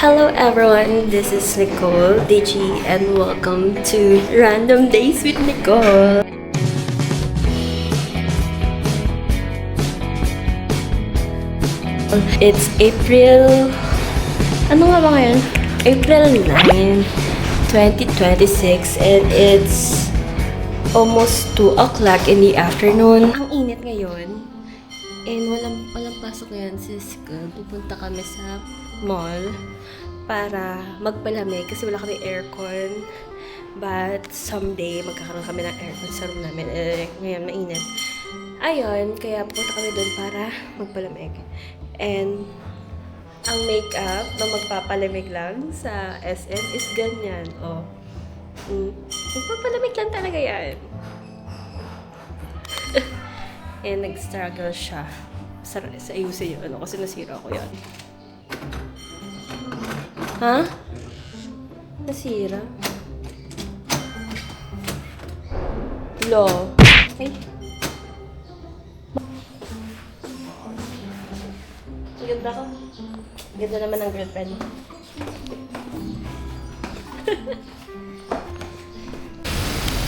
Hello everyone, this is Nicole DG and welcome to Random Days with Nicole. It's April... Ano nga ba ngayon? April 9, 2026 and it's almost 2 o'clock in the afternoon. Ang init ngayon and walang pasok ngayon sis ko. Pupunta kami sa mall para magpalamig kasi wala kami aircon. But someday magkakaroon kami ng aircon sa room namin. Ngayon mainit. Ayun, kaya pupunta kami doon para magpalamig. And ang makeup na magpapalamig lang sa SM is ganyan. Magpapalamig lang talaga yan. And nag-struggle siya sa ayusin yun. Kasi nasira ko yan. Ha? Nasira? Lo. Ay. Ganda ko. Ganda naman ng girlfriend mo.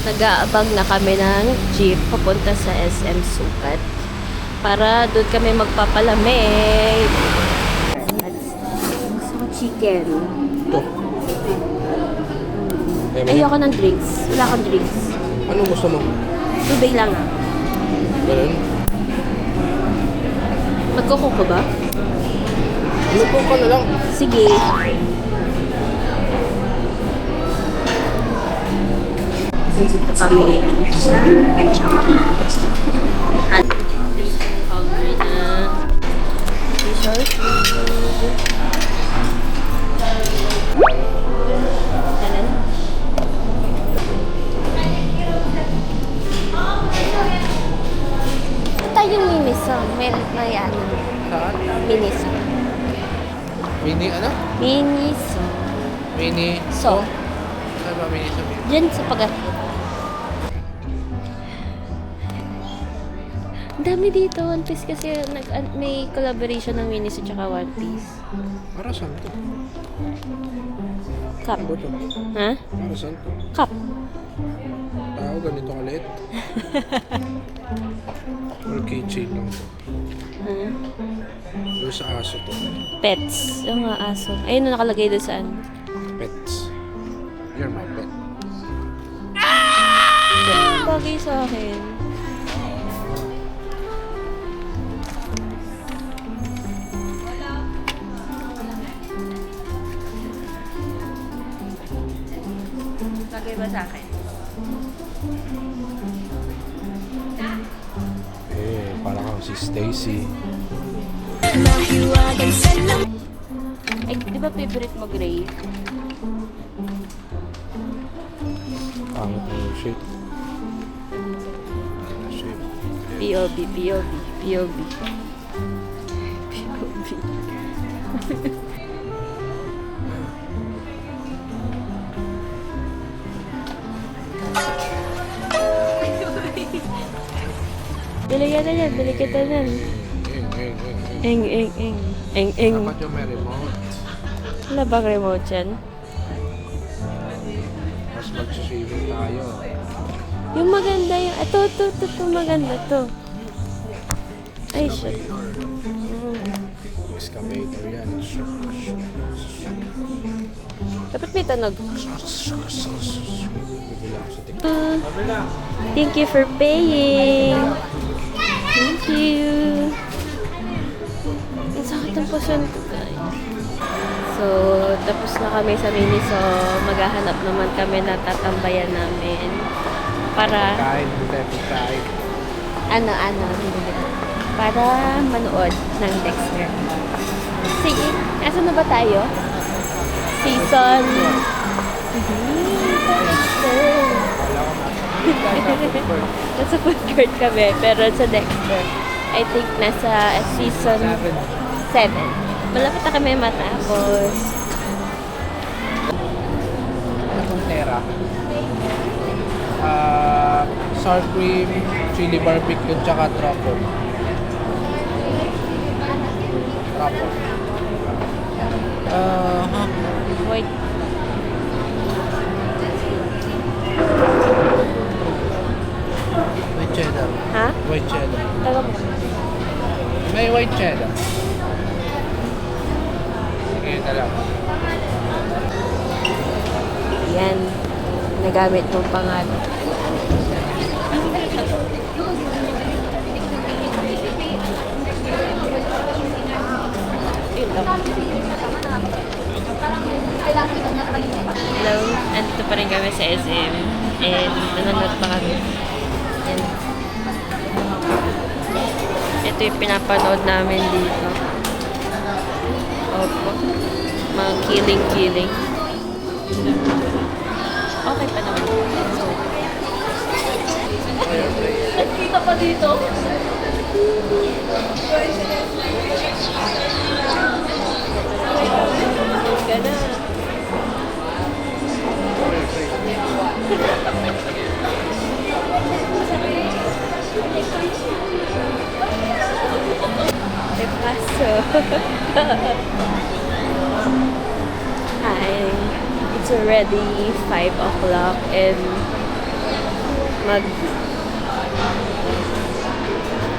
Nag-aabang na kami ng jeep papunta sa SM Sukat para doon kami magpapalamig. Gusto ko chicken. Ito. Ayoko ng drinks. Wala akong drinks. Ano gusto mo? Tubig lang ah. Ganun? Magkuko ko ba? Ano po ka na lang? Sige. Kami. Hungry na. T-shirt. Kanan. Ito yung miniso. May ano. Saan? Miniso. Mini ano? Miniso. Mini... So. Saan ba mini sa mini? Diyan sa pag-atid. Ang dami dito. One Piece kasi may collaboration ng Miniso tsaka One Piece. Para saan to? Cup. Ano to? Ha? Para saan to? Cup. Tao, ganito kaliit. Or keychain lang to. Ha? Or sa aso to. Pets. Yung mga aso. Ayun na nakalagay doon saan. Pets. You're my pet. Bagay sa akin. Bagay ba sa akin? Parang ako si Stacy. Ay, di ba favorite mo gray? Shit. POV, POV, POV. POV. Bili ka na yan, bili kita na. Eng, eng, eng. Eng, eng. Dapat yung may remote. Wala bang remote yan? Mas mag-swimming tayo. Yung maganda yung... Ito, maganda to. Ay, shit. Excavator yan. Dapat may tunog. Bibili ako sa TikTok. Thank you for paying. Thank you. Ang sakit ng puson ko, guys. So, tapos na kami sa Miniso. Maghahanap naman kami na tatambayan namin. Para... Kain. Ano. Para manood ng Dexter. Sige, nasa na ba tayo? Season... Dexter. Nasa food court kami, pero sa Dexter. I think nasa season 7. Malapit na kami matapos. Itong tera. Sour cream, chili barbecue, tsaka truffle. Truffle. Teka lang. Yan. Nagamit mong pangalan. Yun lang. Hello, andito pa rin kami sa SM and nanonood pa kami. Yan. Ito yung pinapanood namin dito. Opo. Mga killing. Okay pa naman. Nagkita pa dito? Gana. De paso. Hi. It's already 5 o'clock and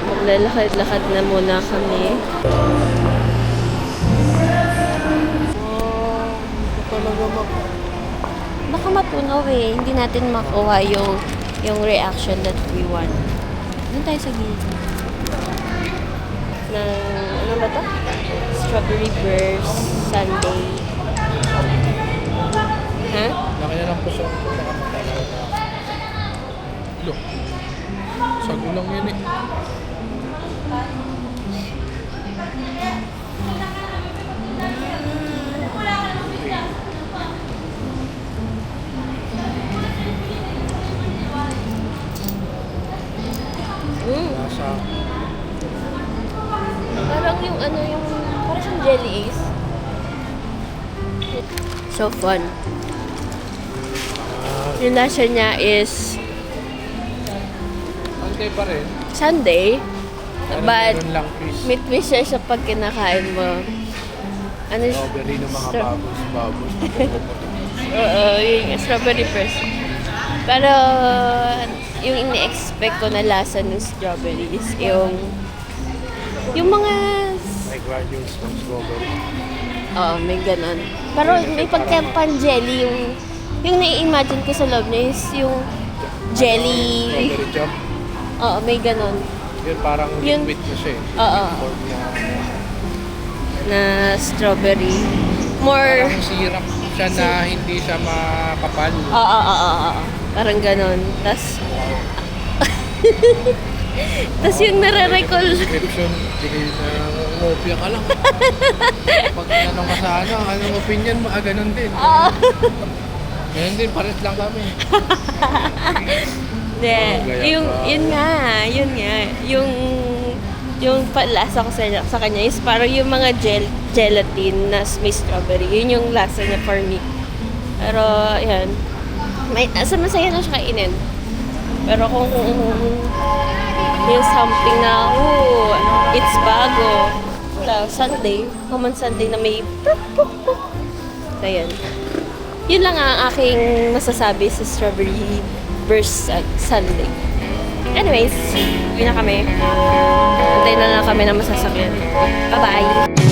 maglalakad-lakad na muna kami. Baka matunaw eh. Hindi natin makuha yung reaction that we want. Doon tayo sa gilid. Ano ba to? Strawberry burst sundae. Ha? Laki na lang po sa Look. Sago lang yan eh. Lasa. Parang yung parang siyang jelly is. So fun. Yung lasa niya is Antay pa rin. sundae, Parang but meron lang crisp. may siya sa pag kinakain mo. Ano Strawberry ng mga baboy. Oo, yung strawberry first. Pero yung ini-expect ko na lasa ng strawberry is yung mga May granules ng strawberry. oo, may ganon. Pero may pagka-pan-jelly yung nai-imagine ko sa loob niya is yung jelly. Strawberry jam. Oo, may ganon. Yun parang Yun- liquid na siya eh. Oo. Form niya. Na strawberry. More, Parang syrup siya na hindi siya makapal. oo. Parang ganon. Tas yung nare-recall, Description, sige na ngopia ka lang. Pag tinanong ka sa anong opinion mo, ganun din. Ganun din, pares lang kami. hindi, gaya yun nga, yung palasa ko sa kanya is parang yung mga gelatin na may strawberry. Yun yung lasa niya for me. Pero, yan. Masaya lang siya kainin. Pero kung yung something na, it's bago. Wala, Sunday. Common Sunday na may so, yan. Yun lang ang aking masasabi sa strawberry burst sundae. Anyways, yun na kami. Antay na lang kami na masasakyan. Bye-bye!